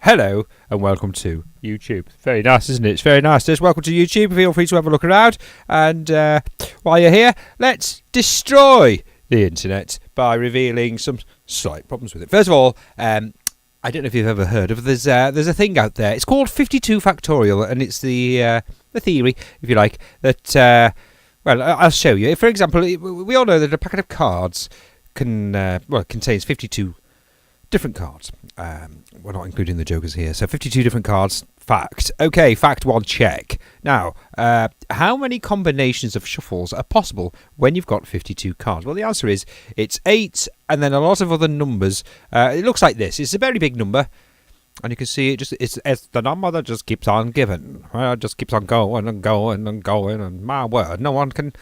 Hello and welcome to YouTube. Very nice, isn't it? It's very nice. Just welcome to YouTube. Feel free to have a look around. And while you're here, let's destroy the internet by revealing some slight problems with it. First of all, I don't know if you've ever heard of. There's a thing out there. It's called 52 Factorial, and it's the theory, if you like, that well, I'll show you. For example, we all know that a packet of cards contains 52 different cards. We're not including the jokers here. So 52 different cards. Fact. Okay, fact one, check. Now, how many combinations of shuffles are possible when you've got 52 cards? Well, the answer is it's 8 and then a lot of other numbers. It looks like this. It's a very big number. And you can see it's the number that just keeps on giving. It just keeps on going and going and going. And my word, no one can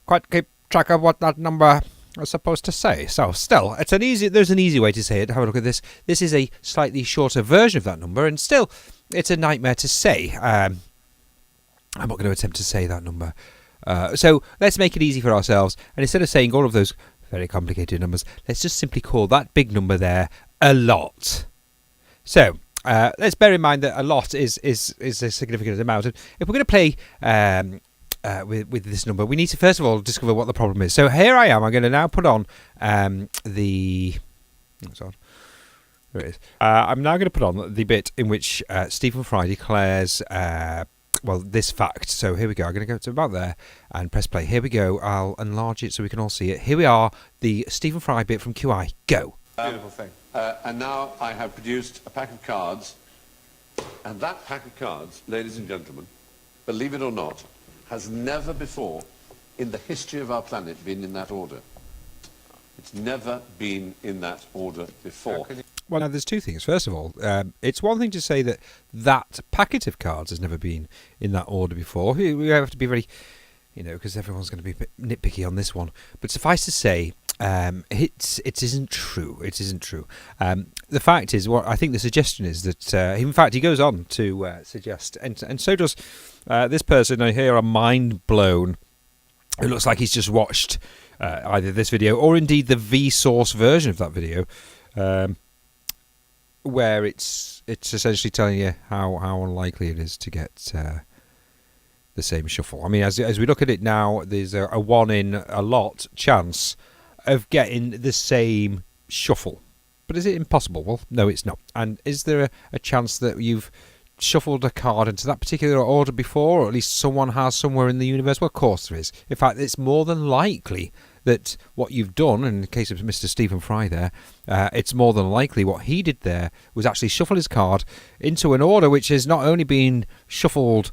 quite keep track of what that number is supposed to say. So still, there's an easy way to say it. Have a look at this. This is a slightly shorter version of that number, and still, it's a nightmare to say. I'm not going to attempt to say that number. So let's make it easy for ourselves, and instead of saying all of those very complicated numbers, let's just simply call that big number there a lot. So let's bear in mind that a lot is a significant amount. And if we're going to play with this number, we need to first of all discover what the problem is. So here I am. I'm going to now put on the. There it is. I'm now going to put on the bit in which Stephen Fry declares this fact. So here we go. I'm going to go to about there and press play. Here we go. I'll enlarge it so we can all see it. Here we are. The Stephen Fry bit from QI. Go. Beautiful thing. And now I have produced a pack of cards, and that pack of cards, ladies and gentlemen, believe it or not, has never before in the history of our planet been in that order. It's never been in that order before. Well, now there's two things. First of all, it's one thing to say that packet of cards has never been in that order before. We have to be very, because everyone's going to be a bit nitpicky on this one. But suffice to say, it isn't true. It isn't true. The fact is, what I think the suggestion is that, in fact, he goes on to suggest, and so does this person. I hear a mind blown. It looks like he's just watched either this video or indeed the Vsauce version of that video, where it's essentially telling you how unlikely it is to get the same shuffle. I mean, as we look at it now, there's a 1 in a lot chance of getting the same shuffle. But is it impossible? Well, no, it's not. And is there a chance that you've shuffled a card into that particular order before, or at least someone has somewhere in the universe? Well, of course there is. In fact, it's more than likely that what you've done, in the case of Mr. Stephen Fry there, it's more than likely what he did there was actually shuffle his card into an order which has not only been shuffled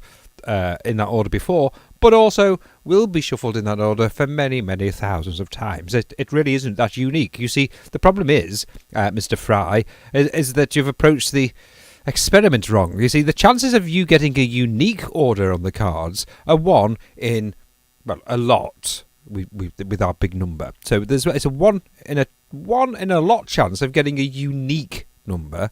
in that order before, but also will be shuffled in that order for many, many thousands of times. It really isn't that unique. You see, the problem is, Mr. Fry, is that you've approached the experiment wrong. You see, the chances of you getting a unique order on the cards are 1 in, well, a lot with our big number. So it's a 1 in a lot chance of getting a unique number.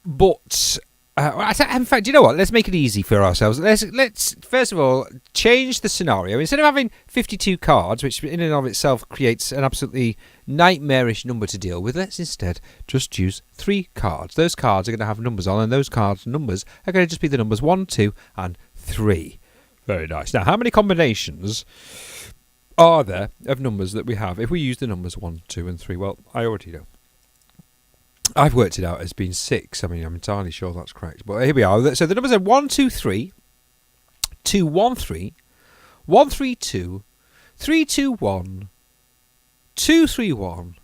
But in fact, you know what? Let's make it easy for ourselves. Let's first of all change the scenario. Instead of having 52 cards, which in and of itself creates an absolutely nightmarish number to deal with, let's instead just use 3 cards. Those cards are going to have numbers on, and those cards' numbers are going to just be the numbers 1, 2, and 3. Very nice. Now, how many combinations are there of numbers that we have if we use the numbers 1, 2, and 3? Well, I already know. I've worked it out as being 6. I mean, I'm entirely sure that's correct. But here we are. So the numbers are 1, 2, 3, 2, 1, 3, 1, 3, 2, 3, 2, 1, 2, 3, 1,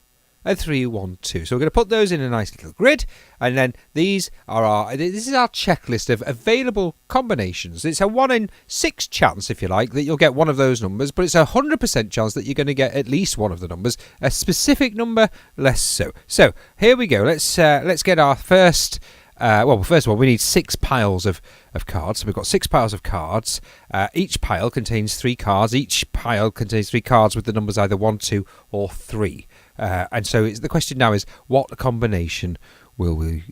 and 3, 1, 2. So we're going to put those in a nice little grid, and then this is our checklist of available combinations. It's a 1 in 6 chance, if you like, that you'll get one of those numbers, but it's a 100% chance that you're going to get at least one of the numbers. A specific number, less so. So here we go. Let's get our first. First of all, we need 6 piles of cards. So we've got 6 piles of cards. Each pile contains 3 cards. Each pile contains 3 cards with the numbers either 1, 2, or 3. And so the question now is, what combination will we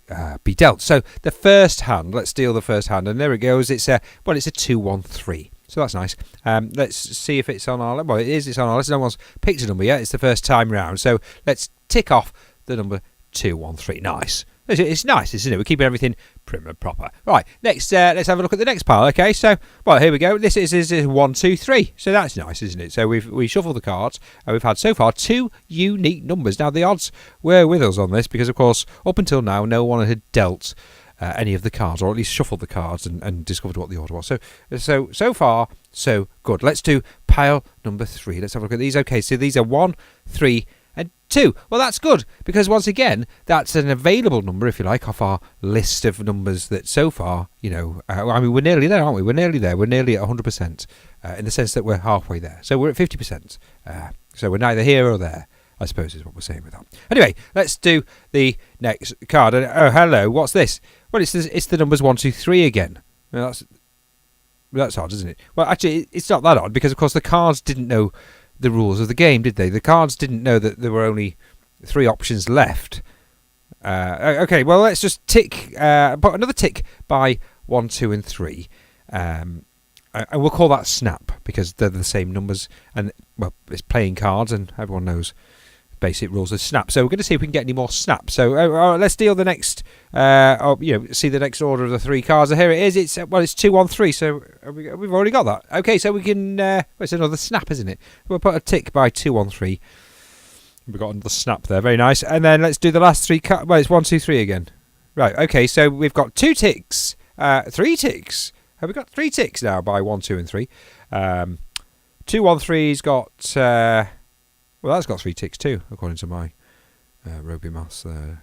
be dealt? So the first hand, let's deal the first hand, and there it goes. It's a 2, 1, 3. So that's nice. Let's see if it's on our. Well, it is. It's on our list. No one's picked a number yet. It's the first time round. So let's tick off the number 213. Nice. It's nice, isn't it? We're keeping everything prim and proper. Right, next, let's have a look at the next pile. Okay, so, well, here we go. This is 1, 2, 3. So that's nice, isn't it? So we shuffled the cards, and we've had so far 2 unique numbers. Now, the odds were with us on this because, of course, up until now, no one had dealt any of the cards, or at least shuffled the cards and discovered what the order was. So far, so good. Let's do pile number 3. Let's have a look at these. Okay, so these are 1, 3, and 2. Well, that's good, because once again, that's an available number, if you like, off our list of numbers that so far, you know, I mean, we're nearly there, aren't we? We're nearly there. We're nearly at 100%, in the sense that we're halfway there. So we're at 50%. So we're neither here or there, I suppose, is what we're saying with that. Anyway, let's do the next card. Oh, hello, what's this? Well, it's the numbers 1, 2, 3 again. Well, that's odd, isn't it? Well, actually, it's not that odd, because, of course, the cards didn't know the rules of the game, did they? The cards didn't know that there were only 3 options left. Okay, well, let's just put another tick by 1, 2, and 3. And we'll call that snap, because they're the same numbers. And, well, it's playing cards, and everyone knows basic rules of snap. So we're going to see if we can get any more snaps. So let's deal the next, see the next order of the 3 cards. So here it is. It's 2, 1, 3. So we've already got that. Okay, so we can. It's another snap, isn't it? We'll put a tick by 2, 1, 3. We've got another snap there. Very nice. And then let's do the last 3 cards. Well, it's 1, 2, 3 again. Right. Okay. So we've got 2 ticks, 3 ticks. Have we got 3 ticks now by 1, 2, and 3? 2, 1, 3's got. Well, that's got 3 ticks too, according to my Roby maths. No,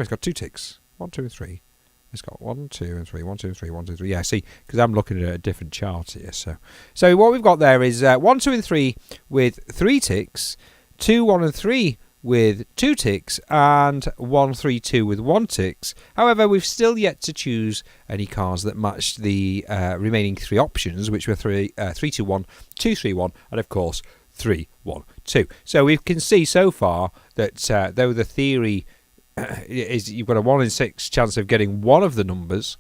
it's got 2 ticks. 1, 2, and 3. It's got 1, 2, and 3. 1, 2, and 3. 1, 2, 3. Yeah, see, because I'm looking at a different chart here. So what we've got there is 1, 2, and 3 with 3 ticks, 2, 1, and 3 with 2 ticks, and 1, 3, 2 with 1 ticks. However, we've still yet to choose any cards that match the remaining 3 options, which were 3, 2, 1, 2, 3, 1, and of course 3, 1, 2. So we can see so far that though the theory is you've got a 1 in 6 chance of getting one of the numbers,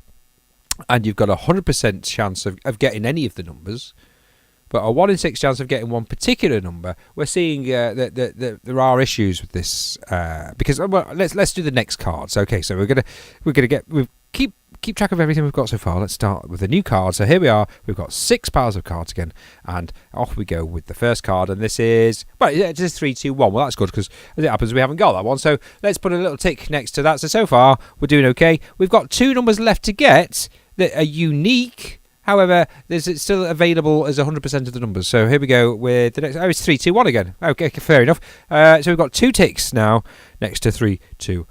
and you've got a 100% chance of getting any of the numbers, but a 1 in 6 chance of getting one particular number, we're seeing that there are issues with this because let's do the next cards. Okay, so we're gonna keep track of everything we've got so far. Let's start with the new card. So here we are. We've got 6 piles of cards again, and off we go with the first card. And this is, well, it is 3, 2, 1. Well, that's good, because as it happens, we haven't got that one. So let's put a little tick next to that. So far, we're doing okay. We've got 2 numbers left to get that are unique. However, it's still available as 100% of the numbers. So here we go with the next. Oh, it's 3, 2, 1 again. Okay, fair enough. So we've got 2 ticks now next to 3, 2,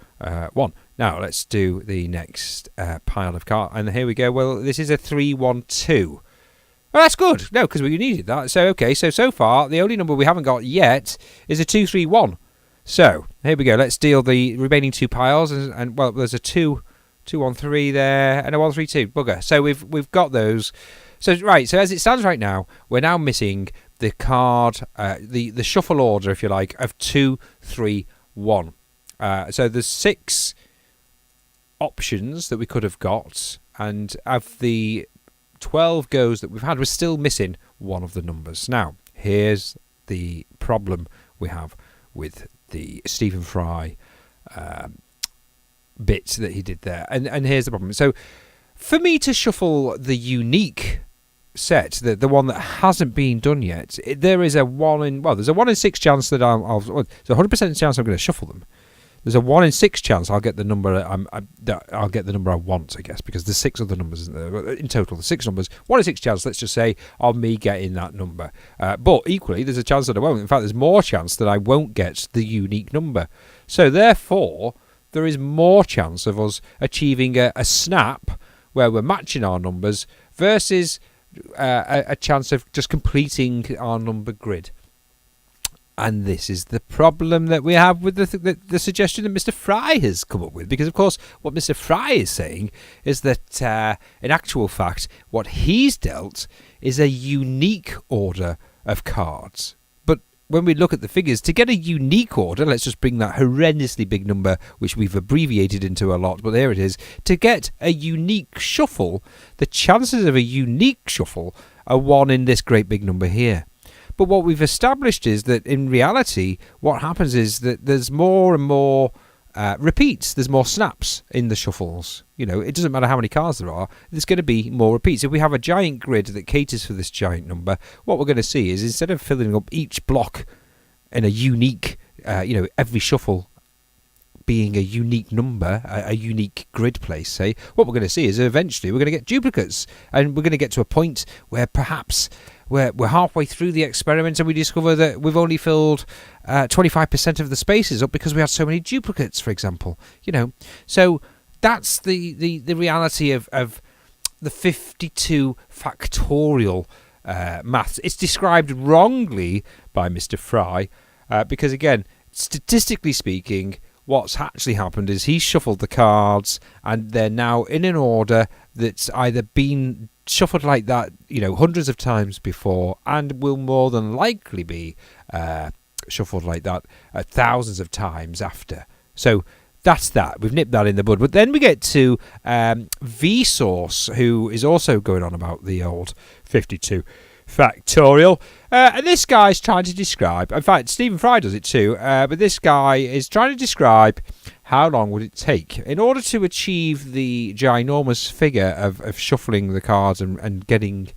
1. Now let's do the next pile of cards. And here we go. Well, this is a 3, 1, 2. Well, that's good. No, because we needed that. So, okay. So far, the only number we haven't got yet is a 2, 3, 1. So here we go. Let's deal the remaining 2 piles. And well, there's a 2, 2, 1, 3 there, and a 1, 3, 2. Bugger. So we've got those. So right. So as it stands right now, we're now missing the card, the shuffle order, if you like, of 2, 3, 1. So there's 6 options that we could have got, and of the 12 goes that we've had, we're still missing one of the numbers. Now, here's the problem we have with the Stephen Fry bit that he did there, and here's the problem. So for me to shuffle the unique set, the one that hasn't been done yet, there is a 1 in 6 chance that there's a 100% chance I'm going to shuffle them. There's a 1 in 6 chance I'll get the number I'll get the number I want, I guess, because there's 6 other numbers, isn't there? In total, the 6 numbers. 1 in 6 chance, let's just say, of me getting that number. But equally, there's a chance that I won't. In fact, there's more chance that I won't get the unique number. So therefore, there is more chance of us achieving a snap where we're matching our numbers versus a chance of just completing our number grid. And this is the problem that we have with the suggestion that Mr. Fry has come up with. Because, of course, what Mr. Fry is saying is that, in actual fact, what he's dealt is a unique order of cards. But when we look at the figures, to get a unique order, let's just bring that horrendously big number, which we've abbreviated into a lot, but there it is. To get a unique shuffle, the chances of a unique shuffle are 1 in this great big number here. But what we've established is that in reality, what happens is that there's more and more repeats. There's more snaps in the shuffles. You know, it doesn't matter how many cards there are. There's going to be more repeats. If we have a giant grid that caters for this giant number, what we're going to see is instead of filling up each block in a unique, every shuffle being a unique number, a unique grid place, say, what we're going to see is eventually we're going to get duplicates, and we're going to get to a point where perhaps we're halfway through the experiment and we discover that we've only filled 25% of the spaces up because we had so many duplicates, for example. You know, so that's the reality of the 52 factorial maths. It's described wrongly by Mr. Fry because, again, statistically speaking, what's actually happened is he's shuffled the cards and they're now in an order that's either been shuffled like that, hundreds of times before, and will more than likely be shuffled like that thousands of times after. So that's that. We've nipped that in the bud. But then we get to Vsauce, who is also going on about the old 52 factorial. And this guy's trying to describe, in fact, Stephen Fry does it too, but this guy is trying to describe how long would it take in order to achieve the ginormous figure of shuffling the cards and getting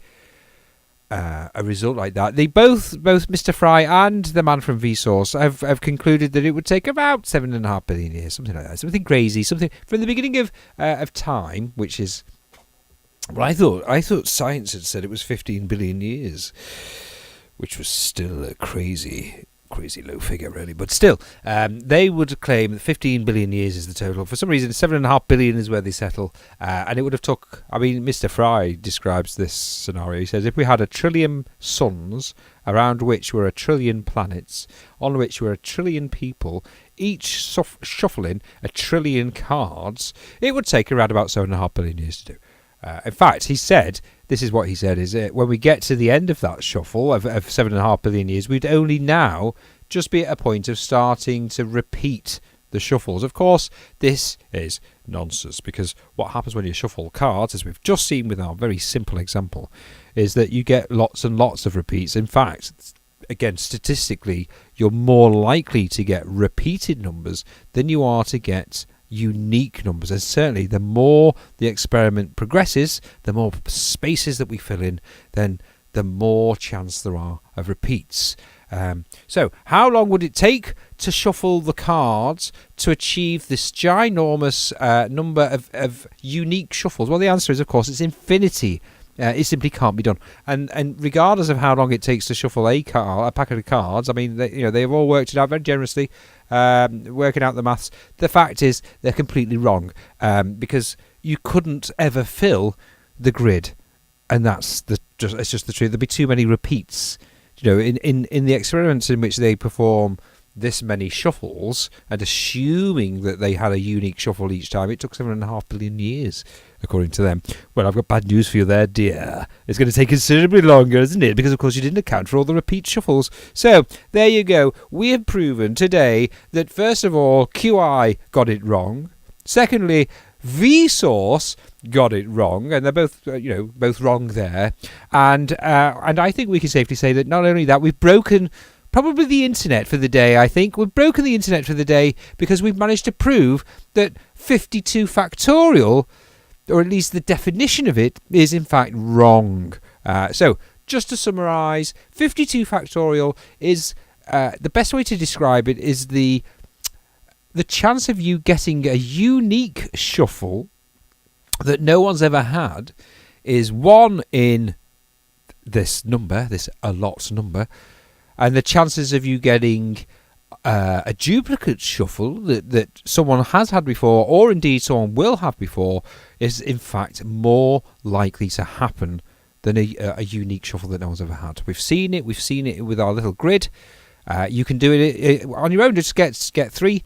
a result like that. They both Mr. Fry and the man from Vsauce have concluded that it would take about 7.5 billion years, something like that, something crazy, something from the beginning of time, which is. Well, I thought science had said it was 15 billion years, which was still a crazy low figure, really. But still, they would claim that 15 billion years is the total. For some reason, 7.5 billion is where they settle. And it would have took... I mean, Mr. Fry describes this scenario. He says, if we had 1 trillion suns, around which were 1 trillion planets, on which were 1 trillion people, each shuffling 1 trillion cards, it would take around about 7.5 billion years to do. In fact, he said, this is what he said, is when we get to the end of that shuffle of 7.5 billion years, we'd only now just be at a point of starting to repeat the shuffles. Of course, this is nonsense, because what happens when you shuffle cards, as we've just seen with our very simple example, is that you get lots and lots of repeats. In fact, again, statistically, you're more likely to get repeated numbers than you are to get unique numbers. And certainly the more the experiment progresses, the more spaces that we fill in, then the more chance there are of repeats. So how long would it take to shuffle the cards to achieve this ginormous number of unique shuffles? Well, the answer is, of course, it's infinity. It simply can't be done. And regardless of how long it takes to shuffle a packet of cards, I mean, they've all worked it out very generously, working out the maths. The fact is, they're completely wrong, because you couldn't ever fill the grid, and it's just the truth. There'd be too many repeats. In the experiments in which they perform this many shuffles, and assuming that they had a unique shuffle each time, it took 7.5 billion years, according to them. Well, I've got bad news for you there, dear. It's going to take considerably longer, isn't it? Because, of course, you didn't account for all the repeat shuffles. So, there you go. We have proven today that, first of all, QI got it wrong. Secondly, Vsauce got it wrong, and they're both, both wrong there. And I think we can safely say that not only that, we've broken probably the internet for the day. I think we've broken the internet for the day because we've managed to prove that 52 factorial, or at least the definition of it, is in fact wrong. So, just to summarise, 52 factorial is the best way to describe it is the chance of you getting a unique shuffle that no one's ever had is 1 in this number, this a lot number, and the chances of you getting a duplicate shuffle that someone has had before, or indeed someone will have before, is in fact more likely to happen than a unique shuffle that no one's ever had. We've seen it with our little grid. You can do it on your own. Just get 3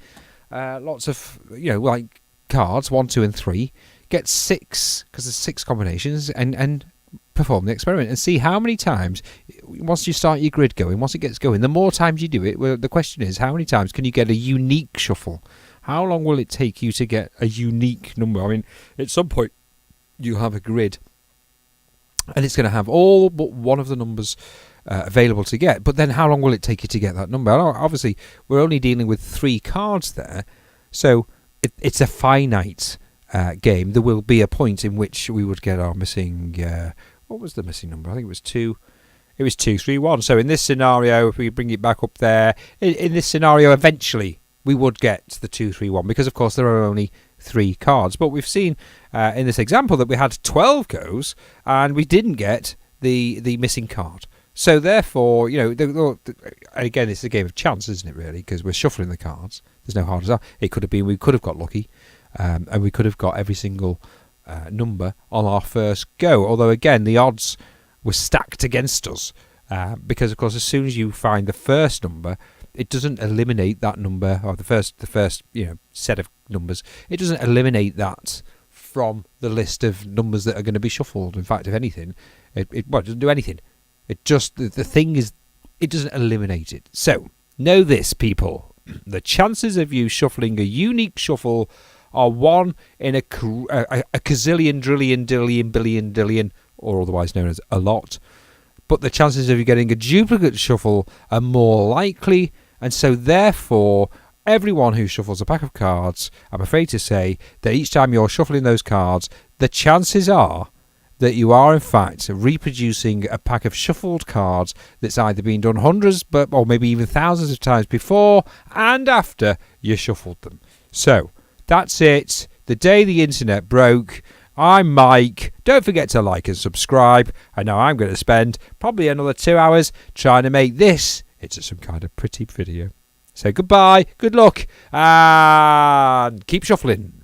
lots of like cards, 1, 2 and 3, get 6, because there's 6 combinations, and perform the experiment and see how many times, once you start your grid going, once it gets going, the more times you do it, well, the question is, how many times can you get a unique shuffle? How long will it take you to get a unique number? I mean, at some point you have a grid and it's going to have all but one of the numbers available to get, but then how long will it take you to get that number? Obviously, we're only dealing with 3 cards there, So it's a finite game. There will be a point in which we would get our missing. What was the missing number? I think it was 2. It was 231. So in this scenario, if we bring it back up there, in this scenario, eventually we would get the 231 because, of course, there are only 3 cards. But we've seen in this example that we had 12 goes and we didn't get the missing card. So therefore, again, it's a game of chance, isn't it, really? Because we're shuffling the cards. There's no hard as that. It could have been we could have got lucky and we could have got every single number on our first go. Although, again, the odds were stacked against us because, of course, as soon as you find the first number, it doesn't eliminate that number, or the first set of numbers. It doesn't eliminate that from the list of numbers that are going to be shuffled. In fact, if anything, it doesn't do anything. It just the thing is, it doesn't eliminate it. So know this, people: the chances of you shuffling a unique shuffle are 1 in a gazillion, drillion, dillion, billion, dillion, or otherwise known as a lot. But the chances of you getting a duplicate shuffle are more likely, and so therefore everyone who shuffles a pack of cards, I'm afraid to say that each time you're shuffling those cards, the chances are that you are in fact reproducing a pack of shuffled cards that's either been done hundreds or maybe even thousands of times before and after you shuffled them. So that's it. The day the internet broke. I'm Mike. Don't forget to like and subscribe. I know I'm going to spend probably another 2 hours trying to make this into some kind of pretty video. So goodbye, good luck, and keep shuffling.